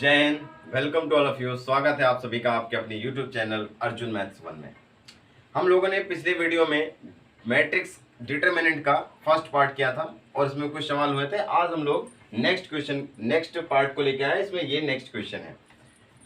जय Hind. Welcome to all of you. स्वागत है आप सभी का आपके अपने यूट्यूब चैनल अर्जुन मैथ्स 1 में। हम लोगों ने पिछले वीडियो में मैट्रिक्स डिटरमिनेंट का फर्स्ट पार्ट किया था और इसमें कुछ सवाल हुए थे। आज हम लोग नेक्स्ट पार्ट को लेके आए। इसमें ये नेक्स्ट क्वेश्चन है,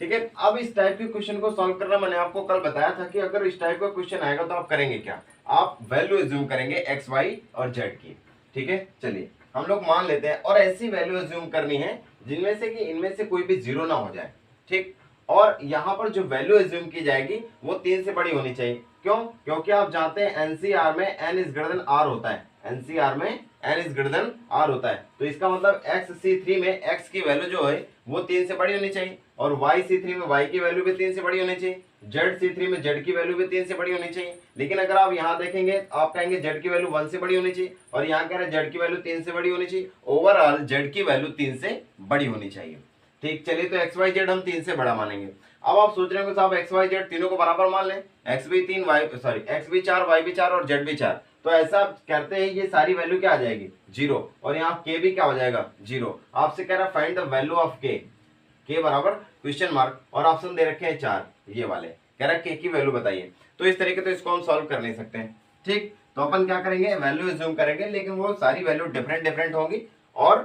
ठीक है। अब इस टाइप के क्वेश्चन को सॉल्व करना मैंने आपको कल बताया था कि अगर इस टाइप का क्वेश्चन आएगा तो आप करेंगे क्या। आप वैल्यू एज्यूम करेंगे एक्स वाई और जेड की, ठीक है। चलिए हम लोग मान लेते हैं और ऐसी वैल्यू एज्यूम करनी है जिनमें से कि इनमें से कोई भी जीरो ना हो जाए, ठीक। और यहाँ पर जो वैल्यू एज्यूम की जाएगी वो 3 से बड़ी होनी चाहिए। क्यों? क्योंकि आप जानते हैं एनसीआर में n is greater than r होता है। एनसीआर में n is greater than r होता है, तो इसका मतलब XC3 में x की वैल्यू जो है वो 3 से बड़ी होनी चाहिए और YC3 में y की वैल्यू भी 3 से बड़ी होनी चाहिए। ZC3 में z की वैल्यू भी 3 से बड़ी होनी चाहिए। लेकिन अगर आप यहाँ देखेंगे आप कहेंगे z की वैल्यू 1 से बड़ी होनी चाहिए और यहाँ कह रहे हैं z की वैल्यू 3 से बड़ी होनी चाहिए। ओवरऑल z की वैल्यू 3 से बड़ी होनी चाहिए, ठीक। चलिए तो XYZ हम 3 से बड़ा मानेंगे। अब आप सोच रहे हो साहब XYZ तीनों को बराबर मान लें, x भी 4 y भी 4 और z भी 4। तो ऐसा करते हैं ये सारी वैल्यू क्या आ जाएगी 0 और यहाँ k भी क्या हो जाएगा 0। आपसे कह रहा है find the value of k बराबर क्वेश्चन मार्क और ऑप्शन दे रखे हैं 4, ये वाले कह रहा है k की वैल्यू बताइए। तो इस तरीके तो इसको हम सॉल्व कर नहीं सकते हैं, ठीक। तो अपन क्या करेंगे वैल्यू एज्यूम करेंगे, लेकिन वो सारी वैल्यू डिफरेंट होंगी और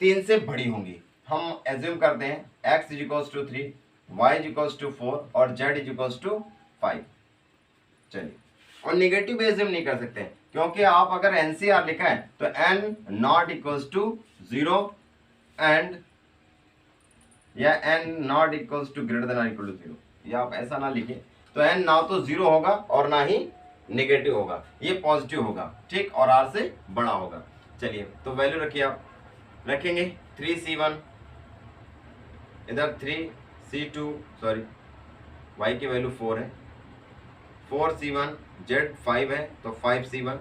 3 से बड़ी होंगी। हम एज्यूम करते हैं x is equals to 3, y is equals to 4 और z इज इक्वल्स टू 5। चलिए, और नेगेटिव भी एज्यूम नहीं कर सकते क्योंकि आप अगर एनसीआर लिखा है तो n not equals to 0 and या n not equals to greater than और इक्वल टू 0, या आप ऐसा ना लिखे तो n ना तो 0 होगा और ना ही नेगेटिव होगा, ये पॉजिटिव होगा, ठीक, और r से बड़ा होगा। चलिए तो वैल्यू रखिए, आप रखेंगे 3C1 इधर 3C2 सॉरी y की वैल्यू 4 है, 4C1 z 5 है तो 5C1।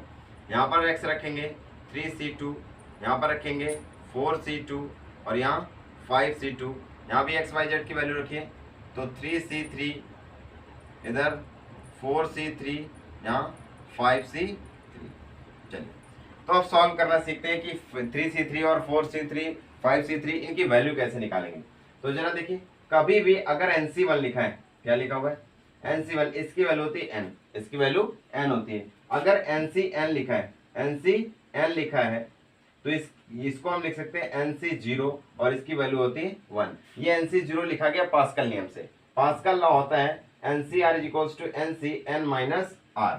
यहाँ पर x रखेंगे 3C2, यहाँ पर रखेंगे 4C2 और यहाँ 5C2। यहाँ भी x y z की वैल्यू रखिए तो 3C3 इधर 4C3 यहाँ 5C3। चलिए तो अब सॉल्व करना सीखते हैं कि 3C3 और 4C3 5C3 इनकी वैल्यू कैसे निकालेंगे। तो जरा देखिए, कभी भी अगर NC1 लिखा है, क्या लिखा हुआ है NC1, इसकी वैल्यू होती है n, इसकी वैल्यू n होती है। अगर NCN लिखा है, NCN लिखा है तो इसको हम लिख सकते हैं NC0 और इसकी वैल्यू होती है 1। ये NC0 लिखा गया पास्कल नियम से। पास्कल लॉ होता है NCR is equals to NCN minus R।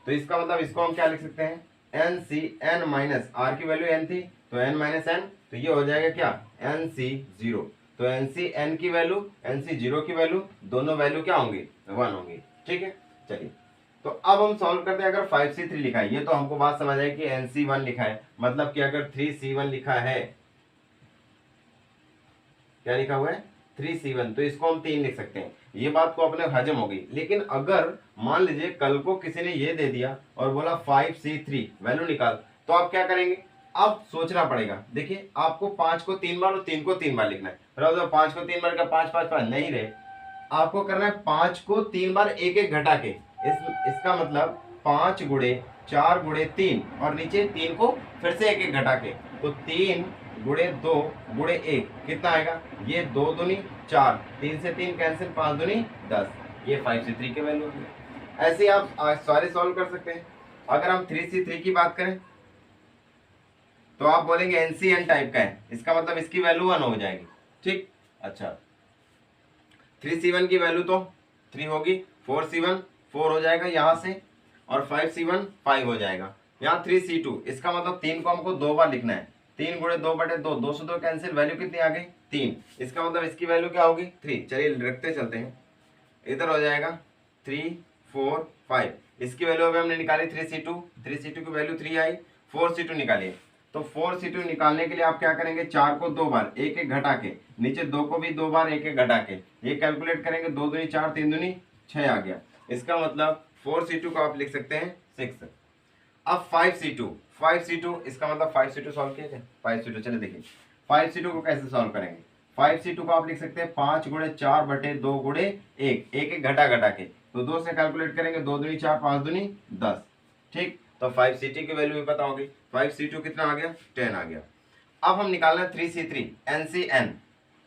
तो इसका मतलब इसको हम क्या लिख सकते हैं NCN माइनस R की वैल्यू n थी तो n माइनस n, तो ये हो जाएगा क्या NC0। तो NCN की वैल्यू NC0 की वैल्यू दोनों वैल्यू क्या होंगी 1 होंगी, ठीक है। चलिए तो अब हम सॉल्व करते हैं। अगर 5C3 लिखा है, ये तो हमको बात समझ आए कि NC1 लिखा है, मतलब कि अगर 3C1 लिखा है, क्या लिखा हुआ है 3C1, तो इसको हम 3 लिख सकते हैं। ये बात को अपने हजम हो गई। लेकिन अगर मान लीजिए कल को किसी ने ये दे दिया और बोला 5C3 वैल्यू निकाल, तो आप क्या करेंगे, अब सोचना पड़ेगा। देखिए आपको 5 को 3 बार और 3 को 3 बार लिखना है। 5 को 3 बार का 5 5 5 नहीं रहे, आपको करना है 5 को 3 बार एक एक घटा के। इसका मतलब 5 गुणे 4 गुणे 3 और नीचे 3 को फिर से एक एक घटा के, तो 3 गुणे 2 गुणे 1 कितना आएगा, ये 2 दूनी 4, 3 से 3 कैंसिल, 5 दूनी 10, ये 5C3 के वैल्यू है। ऐसे ही आप सारे सॉल्व कर सकते हैं। अगर हम 3C3 की बात करें तो आप बोलेंगे NCN टाइप का है, इसका मतलब इसकी वैल्यू 1 हो जाएगी, ठीक। अच्छा 3C1 की वैल्यू तो 3 होगी, 4C1 4 हो जाएगा यहाँ से और 5C1 5 हो जाएगा। यहाँ 3C2, इसका मतलब 3 को हमको 2 बार लिखना है, 3 गुणे 2 बटे 2, 2 से 2 कैंसिल, वैल्यू कितनी आ गई 3। इसका मतलब इसकी वैल्यू क्या होगी 3। चलिए रखते चलते हैं, इधर हो जाएगा 3 4 5, इसकी वैल्यू अभी हमने निकाली 3C2 की वैल्यू 3 आई। 4C2 निकालिए, तो 4C2 निकालने के लिए आप क्या करेंगे, 4 को 2 बार एक एक घटा के, नीचे 2 को भी 2 बार एक एक घटा के, ये कैलकुलेट करेंगे, 2 दूनी 4 3 दूनी 6 आ गया। इसका मतलब 4C2 को आप लिख सकते हैं 6। अब 5C2 इसका मतलब 5C2 सॉल्व किया जाए। 5C2 चलिए देखिए 5C2 को कैसे सॉल्व करेंगे। 5C2 को आप लिख सकते हैं 5 गुणे 4 बटे 2 गुणे 1, एक एक घटा घटा के, तो 2 से कैलकुलेट करेंगे, 2 दूनी 4 5 दूनी 10, ठीक। तो 5C2 की वैल्यू भी पता होगी, 5C2 कितना आ गया 10 आ गया। अब हम निकालना है 3C3 NCN,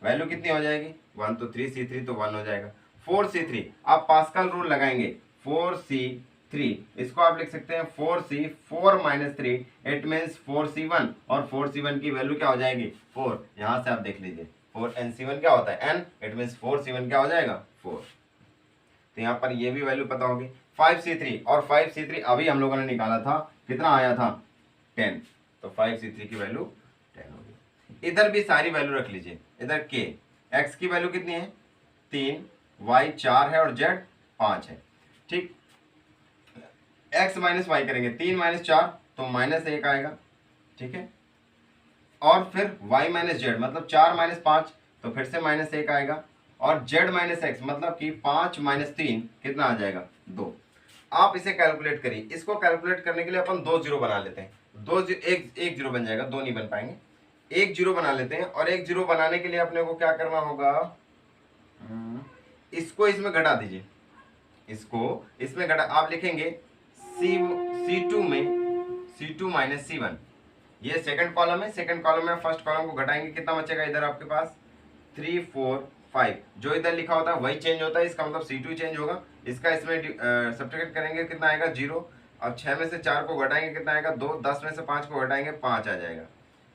वैल्यू कितनी हो जाएगी 1, तो 3C3 तो 1 हो जाएगा। 4C3 आप पास्कल रूल लगाएंगे 4C3, इसको आप लिख सकते हैं 4C 4 - 3 इट मीन्स 4C1, और 4C1 की वैल्यू क्या हो जाएगी 4। यहाँ से आप देख लीजिए 4 NC1 क्या होता है n, इट मीन्स 4C1 क्या हो जाएगा 4। तो यहाँ पर ये भी वैल्यू पता होगी। 5C3 और 5C3 अभी हम लोगों ने निकाला था, कितना आया था 10, तो 5C3 की वैल्यू 10 होगी। इधर भी सारी वैल्यू रख लीजिए। इधर k x की वैल्यू कितनी है 3, y 4 है और z 5 है। ठीक, x माइनस वाई करेंगे 3 - 4 तो -1 आएगा। ठीक है, और फिर y - z मतलब 4 - 5 तो फिर से -1 आएगा, और z - x मतलब कि 5 - 3 कितना आ जाएगा 2। आप इसे कैलकुलेट करिए। इसको कैलकुलेट करने के लिए अपन 2 जीरो बना लेते हैं। एक जीरो बन जाएगा, 2 नहीं बन पाएंगे, 1 जीरो बना लेते हैं। और 1 जीरो बनाने के लिए अपने को क्या करना होगा, इसको इसमें घटा दीजिए, इसको इसमें घटा, आप लिखेंगे C2 में C2 - C1, ये सेकंड कॉलम है। सेकंड कॉलम में फर्स्ट कॉलम को घटाएंगे, कितना बचेगा इधर आपके पास 3 4 5, जो इधर लिखा होता है वही चेंज होता है, इसका मतलब C2 चेंज होगा। इसका इसमें सब्ट्रैक्ट करेंगे, कितना आएगा 0, और 6 में से 4 को घटाएंगे कितना आएगा 2, 10 में से 5 को घटाएंगे 5 आ जाएगा।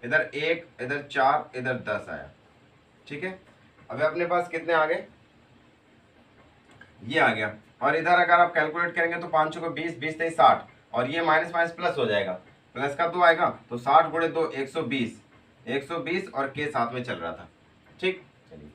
इधर 1, इधर 4, इधर 10 आया। ठीक है, अभी अपने पास कितने आ गए, ये आ गया। और इधर अगर आप कैलकुलेट करेंगे तो 5 को 20, 20 3 60, और ये माइनस माइनस प्लस हो जाएगा, प्लस का 2 आएगा तो 60 × 2 120, 120 और के साथ में चल रहा था। ठीक, चलिए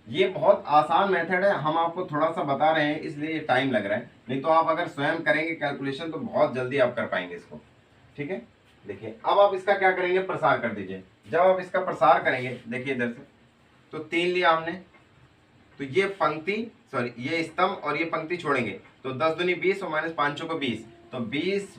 ये बहुत आसान मेथड है, हम आपको थोड़ा सा बता रहे हैं इसलिए टाइम लग रहा है, नहीं तो आप अगर स्वयं करेंगे कैलकुलेशन तो बहुत जल्दी आप कर पाएंगे इसको। ठीक है, देखिए अब आप इसका क्या करेंगे, प्रसार कर दीजिए। जब आप इसका प्रसार करेंगे, देखिए इधर से तो 3 लिया हमने, तो ये पंक्ति सॉरी ये स्तंभ और ये पंक्ति छोड़ेंगे तो 10 दूनी 20 और -5 को 20, तो 20 -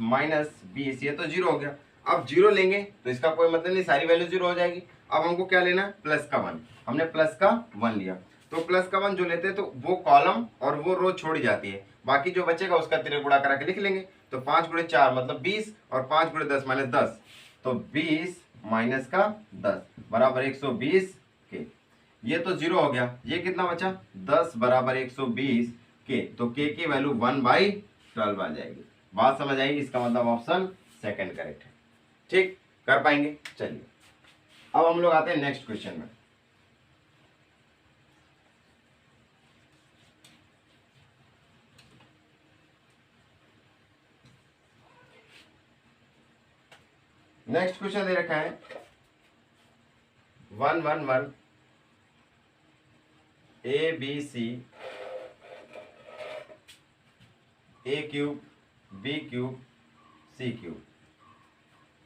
20 ये तो 0 हो गया। अब 0 लेंगे तो इसका कोई मतलब नहीं, सारी वैल्यू 0 हो जाएगी। अब हमको क्या लेना है, प्लस का 1, हमने प्लस का 1 लिया, तो प्लस का 1 जो लेते हैं तो वो कॉलम और वो रो छोड़ी जाती है, बाकी जो बचेगा उसका तिरे गुणा करा के लिख लेंगे। तो 5 × 4 मतलब 20, और 5 × 10 -10, तो 20 - का 10 बराबर 120 के। ये तो 0 हो गया, ये कितना बचा 10 बराबर 120 के, तो के की वैल्यू 1/12 आ जाएगी। बात समझ आएगी, इसका मतलब ऑप्शन सेकंड करेक्ट है। ठीक, कर पाएंगे। चलिए अब हम लोग आते हैं नेक्स्ट क्वेश्चन में। नेक्स्ट क्वेश्चन दे रखा है 1 1 1 ABC A³ B³ C³,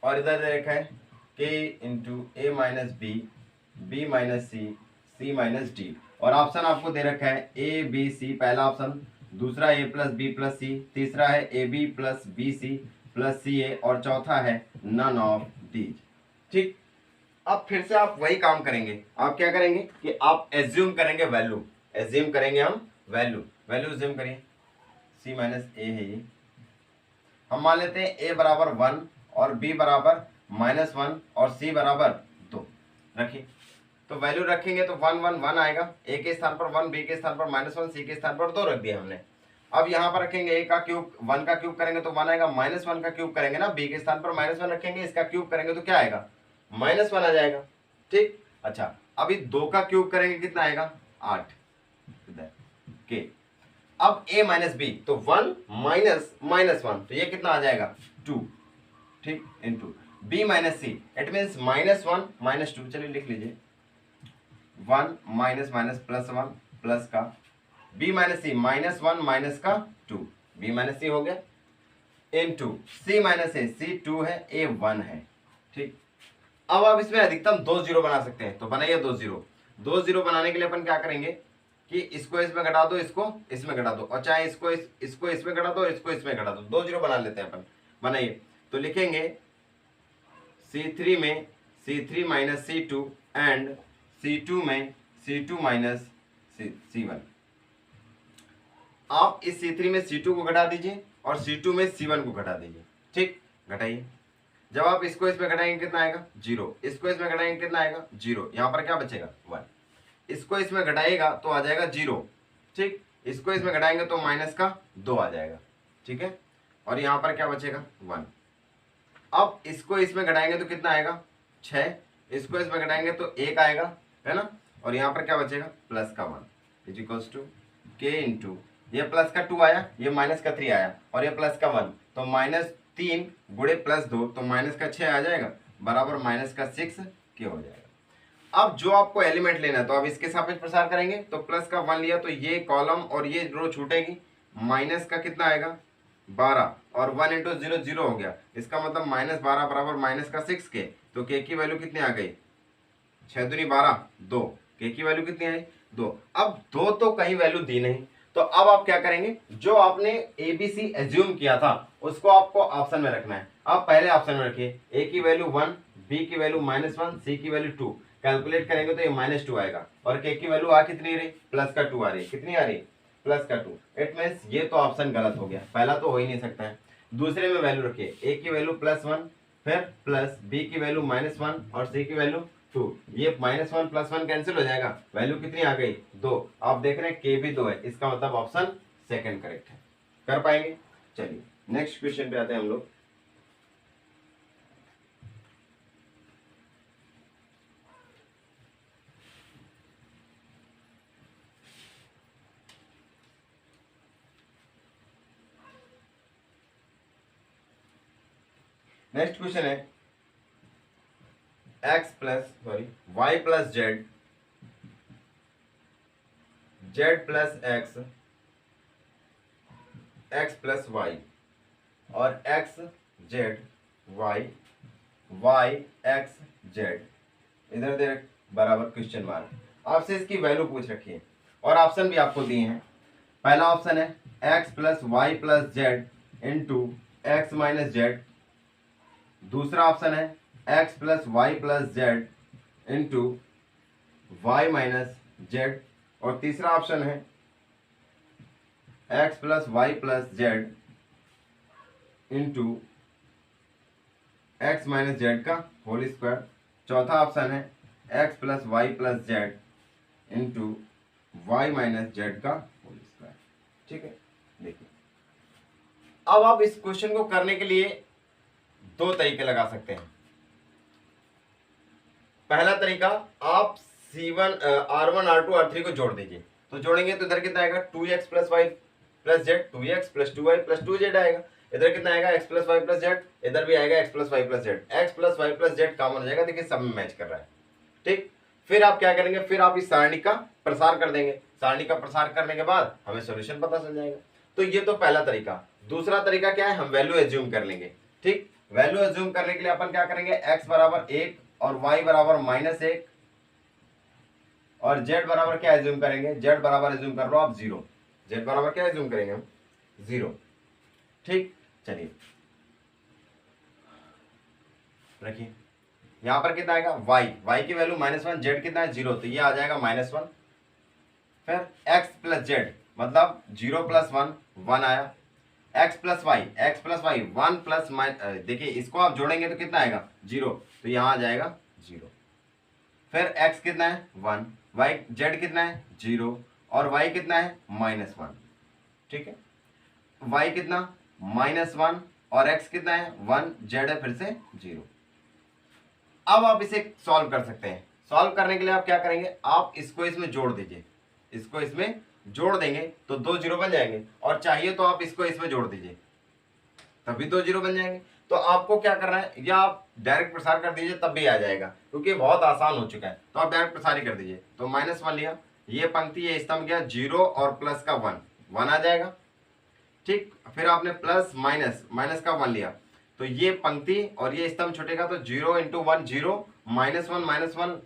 और इधर दे रखा है K × A - B B - C C - D, और ऑप्शन आपको दे रखा है A B C पहला ऑप्शन, दूसरा A + B + C, तीसरा है AB + BC + CA, और चौथा है नन ऑफ दीज। ठीक, अब फिर से आप वही काम करेंगे। आप क्या करेंगे कि आप एज्यूम करेंगे वैल्यू, एज्यूम करेंगे हम वैल्यू एज्यूम करिए C - A है ये, हम मान लेते हैं A बराबर 1 और B बराबर -1 और C बराबर 2 रखिए। तो वैल्यू रखेंगे तो 1 1 1 आएगा, A के स्थान पर 1, B के स्थान पर -1, C के स्थान पर 2 रख दिया हमने। अब यहाँ पर रखेंगे A का क्यूब, 1 का क्यूब करेंगे तो 1 आएगा, -1 का क्यूब करेंगे ना, B के स्थान पर -1 रखेंगे, इसका क्यूब करेंगे तो क्या आएगा -1 आ जाएगा। ठीक, अच्छा अभी 2 का क्यूब करेंगे कितना आएगा 8 इधर के। अब A - B तो 1 -1 तो ये कितना आ जाएगा 2। ठीक, into B - C it means -1 -2, चलिए लिख लीजिए 1 -1 प्लस का B - C -1 का 2, B - C हो गया, इंटू C - A, C 2 है A 1 है। ठीक, अब आप इसमें अधिकतम 2 जीरो बना सकते हैं, तो बनाइए 2 जीरो। 2 जीरो बनाने के लिए अपन क्या करेंगे कि इसको इसमें घटा दो, इसको इसमें घटा दो, और चाहे इसको इसमें घटा दो, इसको इसमें घटा दो, 2 जीरो बना लेते हैं अपन। बनाइए, तो लिखेंगे C3 में C3 - C2 एंड C2 में C2 - C1। आप इस C3 में C2 को घटा दीजिए और C2 में C1 को घटा दीजिए। ठीक, घटाइए, जब आप इसको इसमें घटाएंगे कितना आएगा 0, इसको इसमें घटाएंगे कितना आएगा 0, यहाँ पर क्या बचेगा 1, इसको इसमें घटाएगा तो आ जाएगा 0, ठीक, इसको इसमें घटाएंगे तो माइनस का 2 आ जाएगा, ठीक है, और यहाँ पर क्या बचेगा 1। अब इसको इसमें घटाएंगे तो कितना आएगा 6, इसको इसमें घटाएंगे तो 1 आएगा, है ना, और यहाँ पर क्या बचेगा प्लस का 1 इज इक्वल्स टू के इंटू, ये प्लस का 2 आया, ये माइनस का 3 आया, और ये प्लस का 1, तो -3 गुणे +2 तो माइनस का 6 आ जाएगा, बराबर माइनस का 6 के हो जाएगा। अब जो आपको एलिमेंट लेना है तो आप इसके सापेक्ष प्रसार करेंगे, तो प्लस का 1 लिया तो ये कॉलम और ये रो छूटेगी, माइनस का कितना आएगा 12, और 1 इंटू 0 0 हो गया, इसका मतलब -12 बराबर माइनस का 6 के, तो के की वैल्यू कितनी आ गई 6 दूनी 12, 2, के की वैल्यू कितनी आई 2। अब 2 तो कहीं वैल्यू दी नहीं, तो अब आप क्या करेंगे, जो आपने ABC एज्यूम किया था उसको आपको ऑप्शन में रखना है। आप पहले ऑप्शन में रखिए, A की वैल्यू 1, B की वैल्यू -1, C की वैल्यू 2, कैलकुलेट करेंगे तो ये -2 आएगा, और K की वैल्यू आ कितनी रही प्लस का 2 आ रही, कितनी आ रही प्लस का 2, इट मीन्स ये तो ऑप्शन गलत हो गया, पहला तो हो ही नहीं सकता है। दूसरे में वैल्यू रखिए, A की वैल्यू +1, फिर प्लस B की वैल्यू -1 और C की वैल्यू 2, ये -1 + 1 कैंसिल हो जाएगा, वैल्यू कितनी आ गई 2। आप देख रहे हैं के भी 2 है, इसका मतलब ऑप्शन सेकंड करेक्ट है। कर पाएंगे? चलिए नेक्स्ट क्वेश्चन पे आते हैं हम लोग। नेक्स्ट क्वेश्चन है y plus Z, Z plus X, X plus Y, और X Z Y, Y X Z, इधर उधर बराबर क्वेश्चन मार्क। आपसे इसकी वैल्यू पूछ रखी है और ऑप्शन भी आपको दिए हैं। पहला ऑप्शन है x plus Y plus z into x minus z, दूसरा ऑप्शन है x plus Y plus z into y minus z, और तीसरा ऑप्शन है x plus Y plus z into x minus z का होल स्क्वायर, चौथा option है x plus Y plus z into y minus z का whole square. ठीक है, देखिए अब आप इस क्वेश्चन को करने के लिए दो तरीके लगा सकते हैं। पहला तरीका, आप C1 R1 R2 R3 को जोड़ दीजिए, तो जोड़ेंगे तो इधर कितना आएगा 2x plus Y plus z, 2x plus 2y plus 2z आएगा, इधर कितना आएगा x plus Y plus z, इधर भी आएगा x plus Y plus z, x plus Y plus z common हो जाएगा, देखिए सब में मैच कर रहा है। ठीक, फिर आप क्या करेंगे, फिर आप इस सारणी का प्रसार कर देंगे, सारणी का प्रसार करने के बाद हमें सोल्यूशन पता चल जाएगा। तो ये तो पहला तरीका। दूसरा तरीका क्या है, हम वैल्यू एज्यूम कर लेंगे। ठीक, वैल्यू एज्यूम करने के लिए अपन क्या करेंगे, x बराबर 1 और y बराबर -1, और z बराबर क्या एज्यूम करेंगे, z बराबर एज्यूम कर लो आप 0, z बराबर क्या एज्यूम करेंगे हम 0। ठीक, चलिए रखिए, यहां पर कितना आएगा y की वैल्यू -1, z कितना है 0, तो ये आ जाएगा -1, फिर x प्लस z मतलब 0 प्लस 1 आया, x प्लस वाई 1 प्लस देखिए इसको आप जोड़ेंगे तो कितना आएगा 0, तो यहाँ आ जाएगा 0, फिर x कितना है 1, y z कितना है 0, और y कितना है -1। ठीक है, y कितना -1 और x कितना है 1, z है फिर से 0। अब आप इसे सॉल्व कर सकते हैं। सॉल्व करने के लिए आप क्या करेंगे, आप इसको इसमें जोड़ दीजिए, इसको इसमें जोड़ देंगे तो 2 0 बन जाएंगे, और चाहिए तो आप इसको इसमें जोड़ दीजिए तभी 2 0 बन जाएंगे। तो आपको क्या करना है, या आप डायरेक्ट प्रसार कर दीजिए तब भी आ जाएगा, क्योंकि बहुत आसान हो चुका है, तो आप डायरेक्ट प्रसार ही कर दीजिए। तो -1 लिया, ये पंक्ति ये स्तंभ गया 0 और प्लस का 1 आ जाएगा। ठीक, फिर आपने प्लस माइनस का 1 लिया, तो ये पंक्ति और ये स्तंभ छूटेगा, तो 0 इंटू 1 0, -1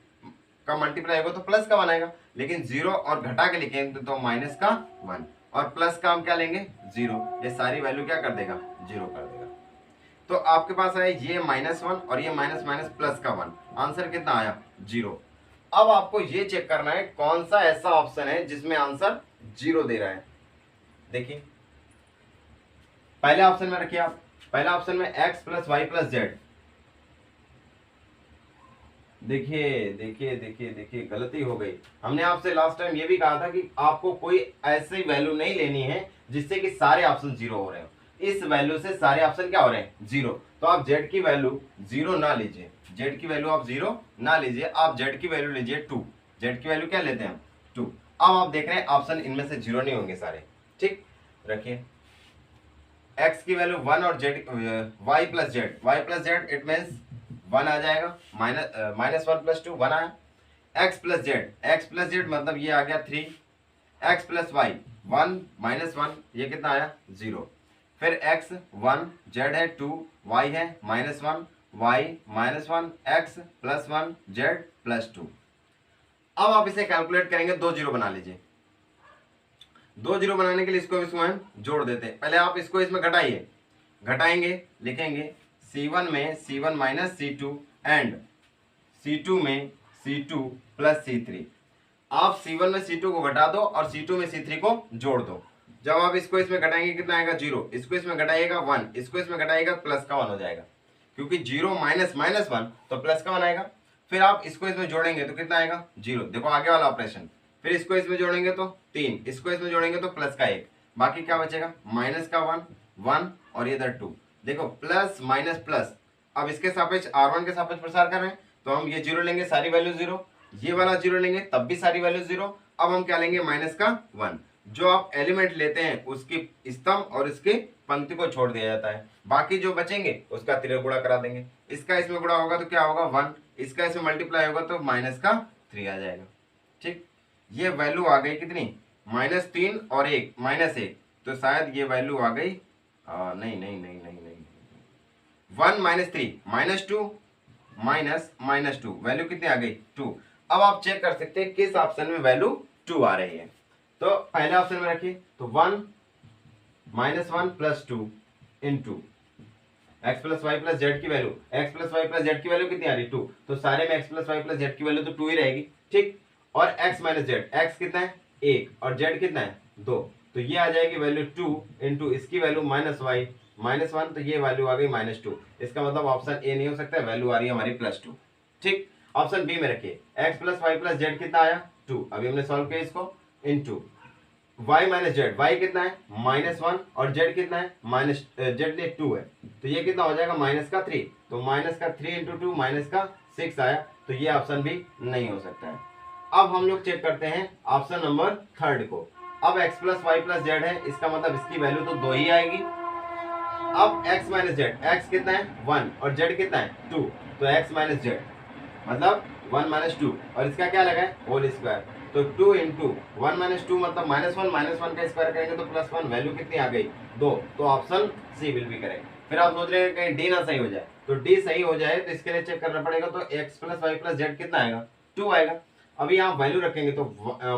का मल्टीप्लाई होगा तो प्लस का 1 आएगा, लेकिन 0 और घटा के लिखेंगे तो माइनस का 1, और प्लस का हम क्या लेंगे 0, ये सारी वैल्यू क्या कर देगा 0 कर देगा। तो आपके पास आया ये -1 और ये माइनस प्लस का 1, आंसर कितना आया 0। अब आपको ये चेक करना है कौन सा ऐसा ऑप्शन है जिसमें आंसर 0 दे रहा है। देखिए पहले ऑप्शन में रखिए आप, पहला ऑप्शन में x plus Y plus z, देखिए देखिए देखिए देखिए, गलती हो गई। हमने आपसे लास्ट टाइम ये भी कहा था कि आपको कोई ऐसी वैल्यू नहीं लेनी है जिससे कि सारे ऑप्शन जीरो हो रहे हो। इस वैल्यू से सारे ऑप्शन क्या हो रहे हैं? जीरो। तो आप जेड की वैल्यू जीरो ना लीजिए, जेड की वैल्यू आप जीरो ना लीजिए, आप जेड की वैल्यू लीजिए टू। जेड की वैल्यू क्या लेते हैं हम? टू। अब आप देख रहे हैं ऑप्शन इनमें से जीरो नहीं होंगे सारे, ठीक। रखिए x की वैल्यू वन और Z y plus Z it means one आ जाएगा, minus one plus two one आया। x प्लस जेड मतलब ये आ गया three. x plus Y one minus one, ये कितना आया? जीरो। फिर x वन, जेड है टू, y है minus one, y minus one, x plus one, Z plus two. अब आप इसे कैलकुलेट करेंगे, दो जीरो बना लीजिए। दो जीरो बनाने के लिए इसको इसमें हम जोड़ देते हैं। पहले आप इसको इसमें घटाइए, घटाएंगे लिखेंगे C1 में C1 minus C2 and C2 में C2 प्लस C3। आप C1 में C2 को घटा दो और C2 में C3 को जोड़ दो। जब आप इसको इसमें घटाएंगे कितना आएगा? जीरो। इसको इसमें घटाइएगा वन, इसको इसमें घटाइएगा प्लस का वन हो जाएगा, क्योंकि जीरो माइनस माइनस वन तो प्लस का वन आएगा। फिर आप इसको इसमें जोड़ेंगे तो कितना आएगा? जीरो। देखो आगे वाला ऑपरेशन। फिर इसको इसमें जोड़ेंगे तो तीन, इसको इसमें जोड़ेंगे तो प्लस का एक, बाकी क्या बचेगा? माइनस का वन, वन और इधर टू। देखो प्लस माइनस प्लस। अब इसके सापेक्ष R1 के सापेक्ष प्रसार कर रहे हैं तो हम ये जीरो लेंगे, सारी वैल्यू जीरो। ये वाला जीरो लेंगे तब भी सारी वैल्यू जीरो। अब हम क्या लेंगे? माइनस का वन। जो आप एलिमेंट लेते हैं उसकी स्तंभ और इसके पंक्ति को छोड़ दिया जाता है, बाकी जो बचेंगे उसका तिरक गुणा करा देंगे। इसका इसमें गुणा होगा तो क्या होगा? वन। इसका इसमें मल्टीप्लाई होगा तो माइनस का थ्री आ जाएगा, ठीक। ये वैल्यू आ गई कितनी? माइनस तीन और एक माइनस एक, तो शायद ये वैल्यू आ गई नहीं नहीं नहीं नहीं नहीं, one minus three minus two minus minus two, value कितनी आ गई? टू। अब आप चेक कर सकते हैं किस ऑप्शन में वैल्यू टू आ रही है। तो पहले ऑप्शन में रखिए तो one minus one plus two into X plus Y plus Z की value, X plus Y plus Z की वैल्यू कितनी आ रही? टू। तो सारे में X plus Y plus Z की वैल्यू तो टू ही रहेगी, ठीक। और एक्स माइनस जेड, एक्स कितना है? एक, और जेड कितना है? दो। तो ये आ जाएगी वैल्यू टू इंटू इसकी value minus y minus one, तो ये वैल्यू आ गई माइनस टू। इसका मतलब ऑप्शन ए नहीं हो सकता, वैल्यू आ रही है हमारी प्लस टू, ठीक। ऑप्शन बी में रखिए x plus Y plus z कितना आया? टू। अभी हमने सॉल्व किया इसको, into y minus z, y कितना है? माइनस वन, और जेड कितना है? माइनस जेड ने टू है, तो ये कितना हो जाएगा? माइनस का थ्री। तो माइनस का थ्री इंटू टू माइनस का सिक्स आया, तो ये ऑप्शन भी नहीं हो सकता है। अब हम लोग चेक करते हैं ऑप्शन नंबर थर्ड को। अब x plus Y plus z है, इसका मतलब इसकी वैल्यू तो दो ही आएगी। अब x माइनस जेड, x कितना है? वन, और जेड कितना है? टू। तो x माइनस जेड मतलब वन माइनस टू, और इसका क्या लगा है? Whole square. तो two into one minus two मतलब माइनस वन का स्क्वायर करेंगे तो प्लस वन, वैल्यू कितनी आ गई? दो। तो option C will be correct. फिर आप सोच रहे हैं कहीं डी ना सही हो जाए, तो डी सही हो जाए तो इसके लिए चेक करना पड़ेगा। तो x plus Y plus z कितना आएगा? टू आएगा। अभी आप वैल्यू रखेंगे तो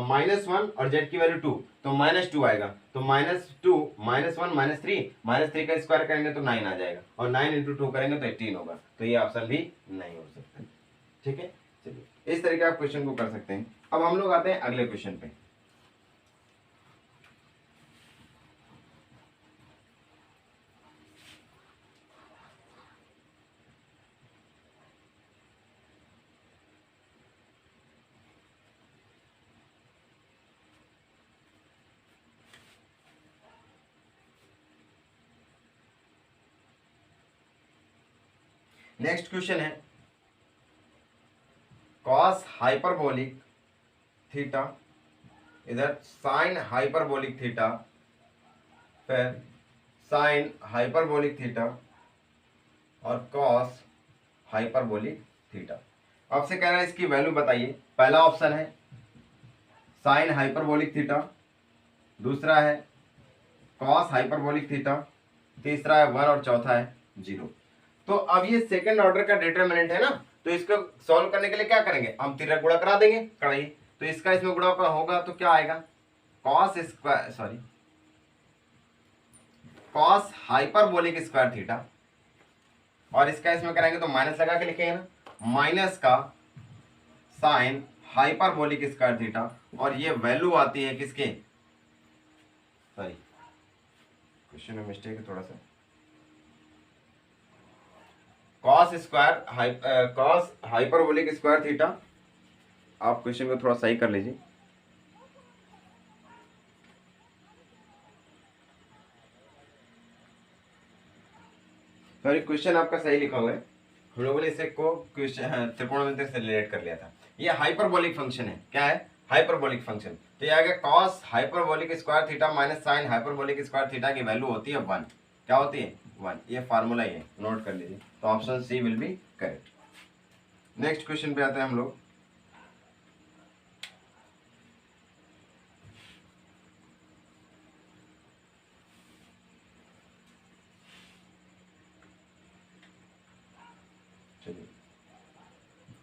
माइनस वन और जेड की वैल्यू टू, तो माइनस टू आएगा। तो minus two minus one minus three का स्क्वायर करेंगे तो नाइन आ जाएगा, और नाइन इंटू टू करेंगे तो 18 होगा। तो ये ऑप्शन भी नहीं हो सकता, ठीक है। चलिए इस तरीके आप क्वेश्चन को कर सकते हैं। अब हम लोग आते हैं अगले क्वेश्चन पे। नेक्स्ट क्वेश्चन है कॉस हाइपरबोलिक थीटा, इधर साइन हाइपरबोलिक थीटा, फिर साइन हाइपरबोलिक थीटा और कॉस हाइपरबोलिक थीटा। आपसे कह रहा है इसकी वैल्यू बताइए। पहला ऑप्शन है साइन हाइपरबोलिक थीटा, दूसरा है कॉस हाइपरबोलिक थीटा, तीसरा है वन और चौथा है जीरो। तो अब ये सेकंड ऑर्डर का डिटरमिनेंट है ना, तो इसको सॉल्व करने के लिए क्या करेंगे? हम तिरक गुणा करा देंगे कड़ाई। तो इसका इसमें गुणा होगा तो क्या आएगा? Cos square sorry cos hyperbolic square theta, और इसका इसमें करेंगे तो माइनस लगा के लिखेंगे ना, माइनस का साइन हाइपरबोलिक स्क्वायर थीटा, और ये वैल्यू आती है किसके? सॉरी क्वेश्चन में मिस्टेक है थोड़ा सा। Cos square cos hyperbolic square theta. आप क्वेश्चन को थोड़ा सही कर लीजिए। सॉरी, क्वेश्चन आपका सही लिखा हुआ है, हम लोगों ने इसे को क्वेश्चन त्रिकोणमिति से रिलेट कर लिया था। ये हाइपरबोलिक फंक्शन है। क्या है? Hyperbolic function. तो ये आ गया cos hyperbolic square theta minus sine hyperbolic square theta की वैल्यू होती है 1। क्या होती है? 1। ये फार्मूला ही है, नोट कर लीजिए। तो option C will be correct. Next question पे आते हैं हम लोग।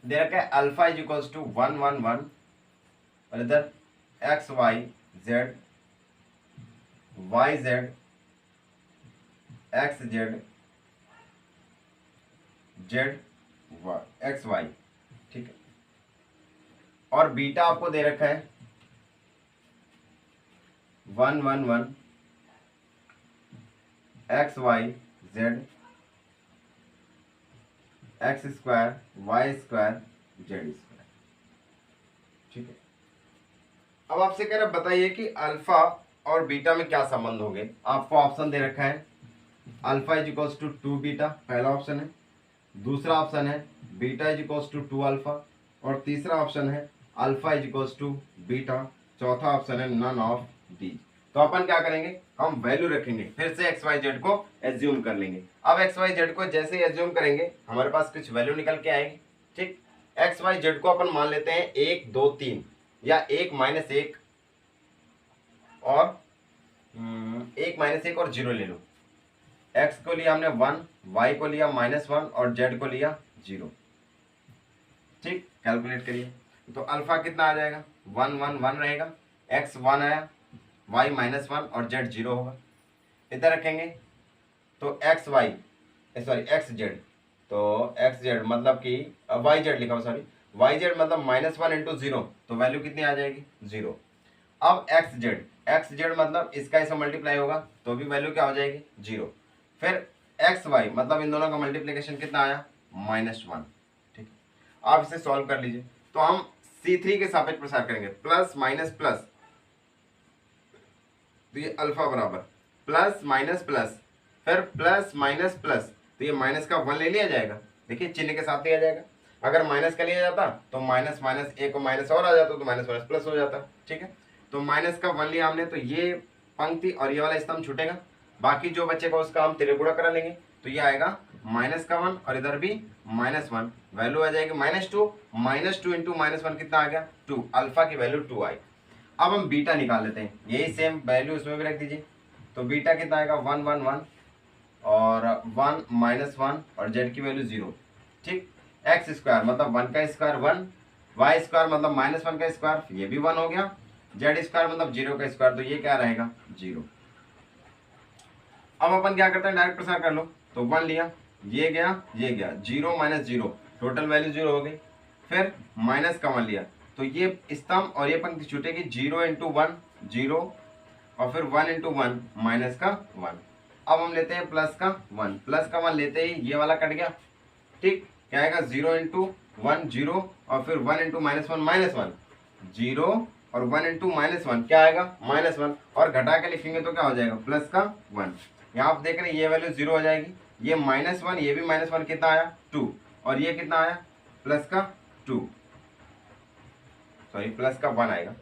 दे रखा है अल्फा इज इक्वल्स टू 1 1 1 और इधर x y z y z x z z x y, ठीक है। और बीटा आपको दे रखा है 1 1 1 x y z x square y square z square, ठीक है। अब आपसे कह रहा बताइए कि अल्फा और बीटा में क्या संबंध होंगे। आपको ऑप्शन दे रखा है alpha is equals to 2 beta, पहला ऑप्शन है। दूसरा ऑप्शन है beta is equals to 2 alpha और तीसरा ऑप्शन है alpha is equals to beta. चौथा ऑप्शन है नन ऑफ दी। तो अपन क्या करेंगे, हम वैल्यू रखेंगे, फिर से एक्स वाई जेड को एज्यूम कर लेंगे। अब एक्स वाई जेड को जैसे ही एज्यूम करेंगे हमारे पास कुछ वैल्यू निकल के आएगी, ठीक। एक्स वाई जेड को अपन मान लेते हैं 1 2 3 या 1 माइनस 1 और 1 और 0 ले लो। एक्स को लिया हमने 1, वाई को लिया -1 और जेड को लिया 0, ठीक। कैलकुलेट करिए तो अल्फा कितना आ जाएगा, 1 1 1 रहेगा, एक्स 1 आया, वाई -1 और जेड 0 होगा। इधर रखेंगे तो x y sorry x z, तो एक्स जेड मतलब कि वाई जेड लिखा हुआ, सॉरी वाई जेड मतलब -1 इंटू 0, तो वैल्यू कितनी आ जाएगी 0। अब एक्स जेड मतलब इसका इसे मल्टीप्लाई होगा तो भी वैल्यू क्या हो जाएगी 0। फिर एक्स वाई मतलब इन दोनों का मल्टीप्लिकेशन कितना आया -1, ठीक। आप इसे सॉल्व कर लीजिए। तो हम C3 के सापेक्ष प्रसार करेंगे, प्लस माइनस प्लस, तो ये अल्फा बराबर प्लस माइनस प्लस, फिर प्लस माइनस प्लस, तो ये माइनस का 1 ले लिया जाएगा, देखिए चिन्ह के साथ लिया जाएगा। अगर माइनस का लिया जाता तो माइनस माइनस एक माइनस और आ जाता तो माइनस माइनस प्लस हो जाता, ठीक है। तो माइनस का 1 लिया हमने, तो ये पंक्ति और ये वाला स्तंभ छूटेगा, बाकी जो बचेगा उसका हम त्रिगुणा करा लेंगे, तो ये आएगा -1 और इधर भी -1, वैल्यू आ जाएगी -2 इंटू -1 कितना आ गया 2, अल्फा की वैल्यू 2 आई। अब हम बीटा निकाल लेते हैं, यही सेम वैल्यू इसमें भी रख दीजिए। तो बीटा कितना आएगा 1 1 1 और 1 -1 और जेड की वैल्यू 0, ठीक। एक्स स्क्वायर मतलब 1 का स्क्वायर 1, वाई स्क्वायर मतलब -1 का स्क्वायर, ये भी 1 हो गया, जेड स्क्वायर मतलब 0 का स्क्वायर, तो ये क्या रहेगा 0। अब अपन क्या करते हैं, डायरेक्ट प्रसार कर लो। तो 1 लिया, ये गया 0 -0, टोटल वैल्यू 0 हो गई। फिर माइनस का 1 लिया, तो ये स्तंभ और ये पंक्ति छूटेगी, 0 इंटू 1 0 और फिर 1 इंटू 1 माइनस का 1। अब हम लेते हैं प्लस का 1, प्लस का 1 लेते ही ये वाला कट गया, ठीक। क्या आएगा 0 इंटू 1 0 और फिर 1 इंटू -1 -1, 0 और 1 इंटू -1 क्या आएगा -1, और घटा के लिखेंगे तो क्या हो जाएगा प्लस का 1। यहाँ आप देख रहे हैं ये वैल्यू 0 हो जाएगी, ये -1 ये भी -1 कितना आया 2 और ये कितना आया प्लस का 2, सॉरी प्लस का 1 आएगा,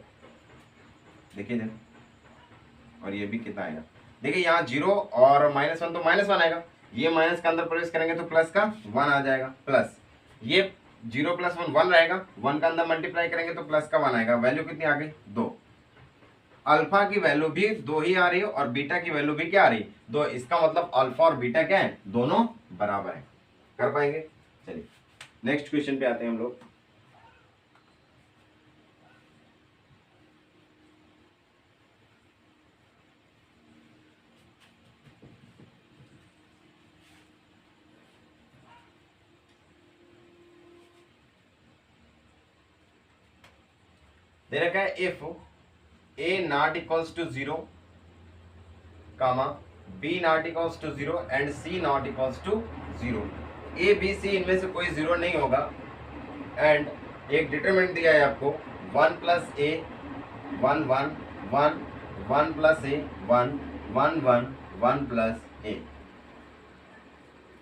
देखिए जरा, और ये भी कितना आएगा, देखिए यहाँ 0 और -1 तो -1 आएगा, ये माइनस के अंदर प्रवेश करेंगे तो प्लस का 1 आ जाएगा, प्लस ये 0 + 1 1 रहेगा, 1 का अंदर मल्टीप्लाई करेंगे तो प्लस का 1 आएगा, वैल्यू कितनी आ गई 2। अल्फा की वैल्यू भी 2 ही आ रही है और बीटा की वैल्यू भी क्या आ रही है 2, इसका मतलब अल्फा और बीटा क्या है दोनों बराबर है। कर पाएंगे? चलिए नेक्स्ट क्वेश्चन पे आते हैं हम लोग। दे रखा है if a not equals to 0 comma b not equals to 0 and c not equals to 0, A B C इनमें से कोई जीरो नहीं होगा एंड एक डिटरमिनेंट दिया है आपको 1 plus a 1 1 1 1 plus a 1 1 1 1 plus a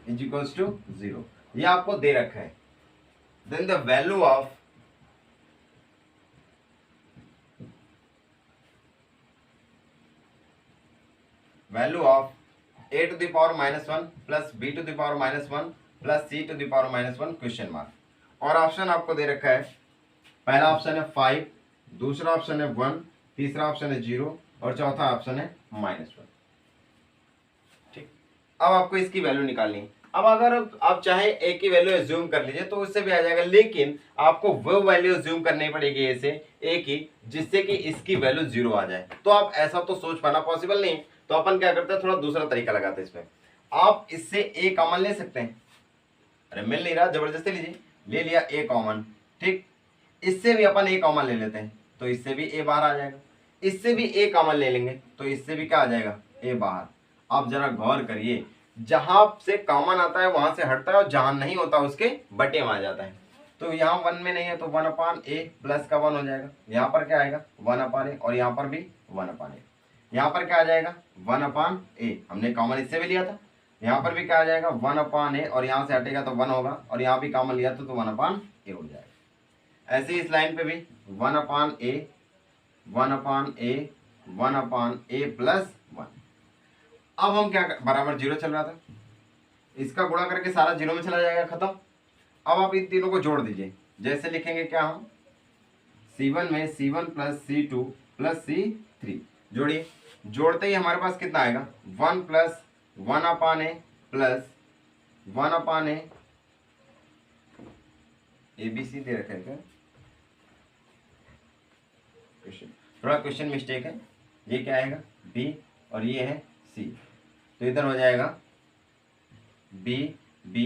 is equals to 0, ये आपको दे रखा है। Then the value of a to the power minus 1 plus b to the power minus 1 plus c to the power minus 1 question mark. और option आपको दे रखा है, पहला ऑप्शन है 5, दूसरा ऑप्शन है 1, तीसरा ऑप्शन है 0 और चौथा ऑप्शन है -1। ठीक, अब आपको इसकी वैल्यू निकालनी है। अब अगर आप चाहे ए की वैल्यू एज्यूम कर लीजिए तो उससे भी आ जाएगा, लेकिन आपको वो वैल्यू एज्यूम करनी पड़ेगी ए की जिससे कि इसकी वैल्यू 0 आ जाए। तो आप ऐसा तो सोच पाना पॉसिबल नहीं, तो अपन क्या करते हैं, थोड़ा दूसरा तरीका लगाते हैं इसमें। आप इससे ए कॉमन ले सकते हैं, अरे मिल नहीं रहा जबरदस्ती लीजिए, ले लिया ए कॉमन। ठीक, इससे भी अपन ए कॉमन ले लेते हैं तो इससे भी ए बाहर आ जाएगा, इससे भी ए कॉमन ले लेंगे तो इससे भी क्या आ जाएगा, ए बाहर। आप जरा गौर करिए, जहां से कॉमन आता है वहां से हटता है और जहां नहीं होता उसके बटे में आ जाता है। तो यहाँ 1 में नहीं है तो 1/a प्लस का 1 हो जाएगा, यहाँ पर क्या आएगा 1/a और यहाँ पर भी 1/a। यहाँ पर क्या आ जाएगा 1/a, हमने कॉमन इससे भी लिया था, यहाँ पर भी क्या आ जाएगा 1/a और यहाँ से हटेगा तो 1 होगा और यहाँ भी कॉमन लिया था तो 1/a हो जाएगा। ऐसे इस लाइन पे भी 1/a 1/a 1/a प्लस 1। अब हम क्या बराबर 0 चल रहा था, इसका गुणा करके सारा 0 में चला जाएगा, खत्म। अब आप इन तीनों को जोड़ दीजिए, जैसे लिखेंगे क्या हम, C1 में C1 plus C2 plus C3 जोड़िए। जोड़ते ही हमारे पास कितना आएगा 1 plus 1/a plus 1/a, ABC दे रखा है क्या क्वेश्चन, थोड़ा क्वेश्चन मिस्टेक है, ये क्या आएगा B और ये है C, तो इधर हो जाएगा B B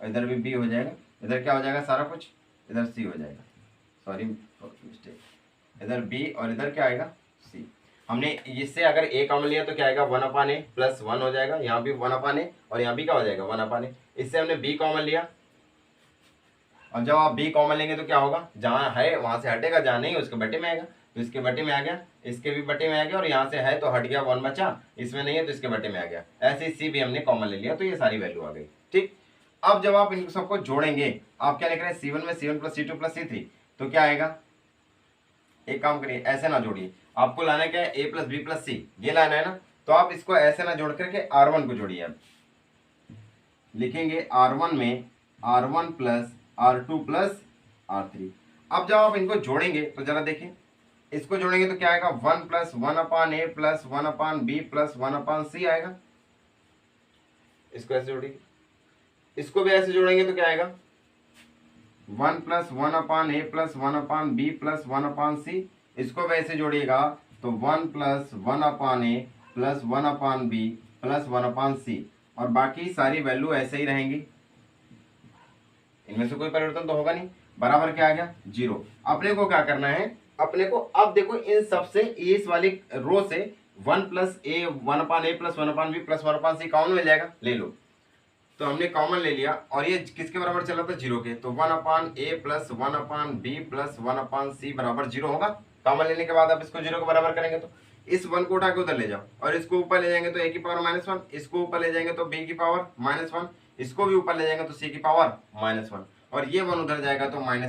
और इधर भी B हो जाएगा, इधर क्या हो जाएगा सारा कुछ, इधर C हो जाएगा, सॉरी मिस्टेक, इधर B और इधर क्या आएगा C। हमने इससे अगर a कॉमन लिया तो क्या आएगा 1/a प्लस 1 हो जाएगा, यहाँ भी 1/a और यहाँ भी क्या हो जाएगा 1/a। इससे हमने b कॉमन लिया और जब आप b कॉमन लेंगे तो क्या होगा, जहाँ है वहां से हटेगा, जहाँ नहीं उसके बटे में आएगा, तो इसके बटे में आ गया, इसके भी बटे में आ गया और यहाँ से है तो हट गया 1 बचा, इसमें नहीं है तो इसके बटे में आ गया। ऐसे ही c भी हमने कॉमन ले लिया तो ये सारी वैल्यू आ गई। ठीक, अब जब आप इन सबको जोड़ेंगे, आप क्या लिख रहे हैं C1 में C1 plus C2 plus C3, तो क्या आएगा, एक काम करिए ऐसे ना जोड़िए, आपको लाना क्या है a प्लस बी प्लस सी, ये लाना है ना, तो आप इसको ऐसे ना जोड़ करके R1 को जोड़िए। अब लिखेंगे R1 में R1 plus R2 plus R3। अब जब आप इनको जोड़ेंगे तो जरा देखिए, इसको जोड़ेंगे तो क्या आएगा 1 plus 1/a plus 1/b plus 1/c आएगा। इसको ऐसे जोड़िए, इसको भी ऐसे जोड़ेंगे तो क्या आएगा 1 plus 1/a plus 1/b plus 1/c। इसको वैसे जोड़िएगा तो 1 plus 1/a plus 1/b plus 1/c और बाकी सारी वैल्यू ऐसे ही रहेंगी, इनमें से कोई परिवर्तन तो होगा नहीं। बराबर क्या आ गया 0। अपने को क्या करना है, अपने को अब देखो इन सबसे इस वाली रो से 1 plus a 1/a plus 1/b plus 1/c common मिल जाएगा, ले लो। तो हमने कॉमन ले लिया और ये किसके बराबर चला था 0 के, तो 1/a plus 1/b plus 1/c बराबर 0 होगा। कॉमन लेने के बाद आप इसको 0 के बराबर करेंगे तो इस 1 को उठा के उधर ले जाओ और इसको ऊपर ले जाएंगे तो a की पावर -1, इसको ऊपर ले जाएंगे तो b की पावर -1, इसको भी ऊपर ले जाएंगे तो c की पावर -1 और ये 1 उधर जाएगा तो -1।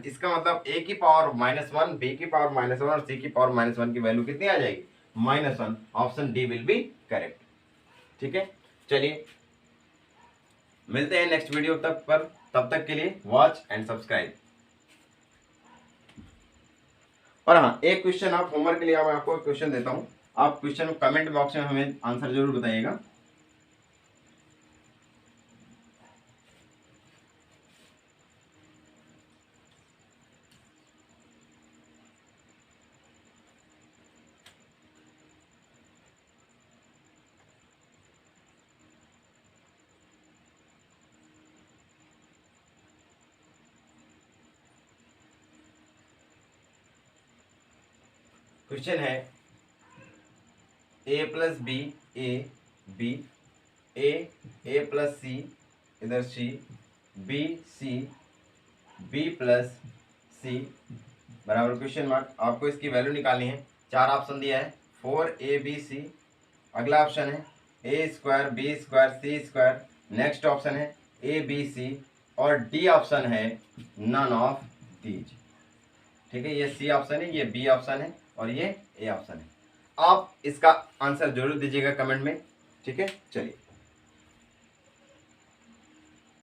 इसका मतलब a की पावर -1, b की पावर -1 और c की पावर -1 की वैल्यू कितनी आ जाएगी -1। Option D will be correct. ठीक है, चलिए मिलते हैं नेक्स्ट वीडियो तक पर, तब तक के लिए वॉच एंड सब्सक्राइब। और हाँ, एक क्वेश्चन आप होमवर्क के लिए मैं आपको एक क्वेश्चन देता हूं, आप क्वेश्चन कमेंट बॉक्स में हमें आंसर जरूर बताइएगा। क्वेश्चन है a plus B A B A plus C इधर C, B C, B plus C बराबर क्वेश्चन मार्क। आपको इसकी वैल्यू निकालनी है। 4 ऑप्शन दिया है, 4ABC। अगला ऑप्शन है A² B² C²। Next option है ABC और डी ऑप्शन है नन ऑफ दीज। ठीक है, ये सी ऑप्शन है, ये बी ऑप्शन है और ये ए ऑप्शन है। आप इसका आंसर जरूर दीजिएगा कमेंट में। ठीक है, चलिए।